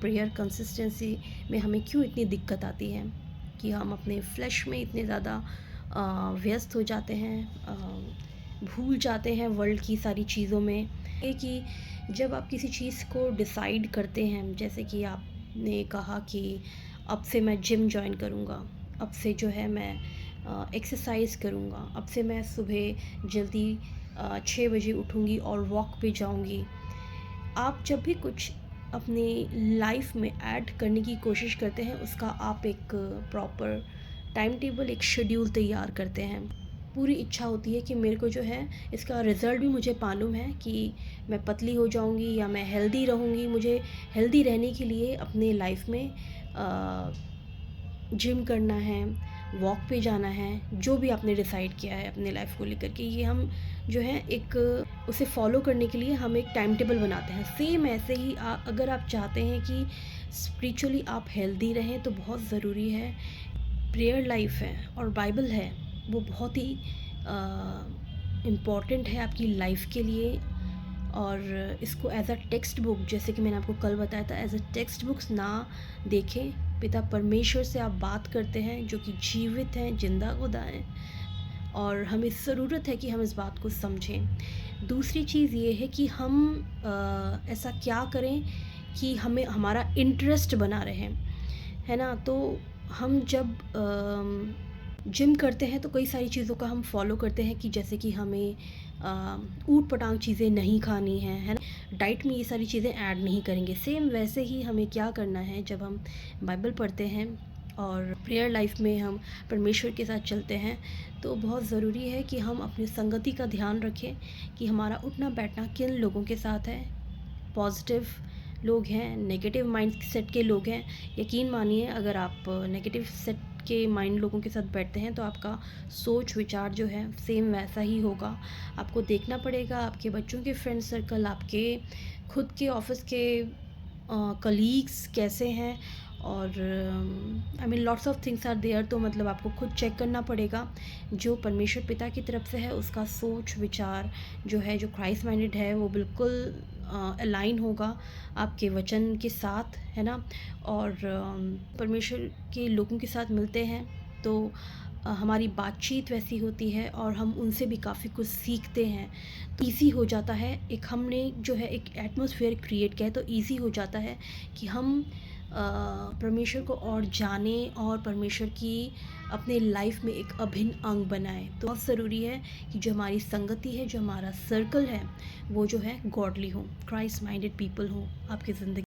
Prayer consistency में हमें क्यों इतनी दिक्कत आती है कि हम अपने फ्लैश में इतने ज़्यादा व्यस्त हो जाते हैं, भूल जाते हैं वर्ल्ड की सारी चीज़ों में। ये कि जब आप किसी चीज़ को डिसाइड करते हैं, जैसे कि आपने कहा कि अब से मैं जिम जॉइन करूँगा, अब से जो है मैं एक्सरसाइज करूँगा, अब से मैं सुबह जल्दी 6 बजे उठूँगी और वॉक पे जाऊँगी। आप जब भी कुछ अपनी लाइफ में ऐड करने की कोशिश करते हैं, उसका आप एक प्रॉपर टाइम टेबल, एक शेड्यूल तैयार करते हैं। पूरी इच्छा होती है कि मेरे को जो है इसका रिज़ल्ट भी मुझे मालूम है कि मैं पतली हो जाऊंगी या मैं हेल्दी रहूंगी। मुझे हेल्दी रहने के लिए अपने लाइफ में जिम करना है, वॉक पे जाना है, जो भी आपने डिसाइड किया है अपने लाइफ को लेकर के, ये हम जो है एक उसे फॉलो करने के लिए हम एक टाइम टेबल बनाते हैं। सेम ऐसे ही अगर आप चाहते हैं कि स्पिरिचुअली आप हेल्दी रहें तो बहुत ज़रूरी है प्रेयर लाइफ है और बाइबल है, वो बहुत ही इम्पॉर्टेंट है आपकी लाइफ के लिए। और इसको एज अ टेक्स्ट बुक, जैसे कि मैंने आपको कल बताया था, एज अ टेक्स्ट बुक्स ना देखें। पिता परमेश्वर से आप बात करते हैं जो कि जीवित हैं, जिंदा खुदा हैं, और हमें ज़रूरत है कि हम इस बात को समझें। दूसरी चीज़ ये है कि हम ऐसा क्या करें कि हमें हमारा इंटरेस्ट बना रहे, है ना। तो हम जब जिम करते हैं तो कई सारी चीज़ों का हम फॉलो करते हैं कि जैसे कि हमें ऊट पटांग चीज़ें नहीं खानी है ना, डाइट में ये सारी चीज़ें ऐड नहीं करेंगे। सेम वैसे ही हमें क्या करना है, जब हम बाइबल पढ़ते हैं और प्रेयर लाइफ में हम परमेश्वर के साथ चलते हैं, तो बहुत ज़रूरी है कि हम अपनी संगति का ध्यान रखें कि हमारा उठना बैठना किन लोगों के साथ है। पॉजिटिव लोग हैं, नेगेटिव माइंड सेट के लोग हैं। यकीन मानिए, अगर आप नेगेटिव सेट के माइंड लोगों के साथ बैठते हैं तो आपका सोच विचार जो है सेम वैसा ही होगा। आपको देखना पड़ेगा आपके बच्चों के फ्रेंड सर्कल, आपके खुद के ऑफिस के कलीग्स कैसे हैं, और I mean lots of things are there. तो मतलब आपको खुद चेक करना पड़ेगा। जो परमेश्वर पिता की तरफ से है उसका सोच विचार जो है, जो क्राइस्ट माइंडेड है, वो बिल्कुल अलाइन होगा आपके वचन के साथ, है ना। और परमेश्वर के लोगों के साथ मिलते हैं तो हमारी बातचीत वैसी होती है और हम उनसे भी काफ़ी कुछ सीखते हैं। ईज़ी हो जाता है, एक हमने जो है एक एटमॉस्फेयर क्रिएट किया है, तो ईज़ी हो जाता है कि हम परमेश्वर को और जानें और परमेश्वर की अपने लाइफ में एक अभिन्न अंग बनाएं। तो बहुत ज़रूरी है कि जो हमारी संगति है, जो हमारा सर्कल है, वो जो है गॉडली हो, क्राइस्ट माइंडेड पीपल हो आपकी ज़िंदगी।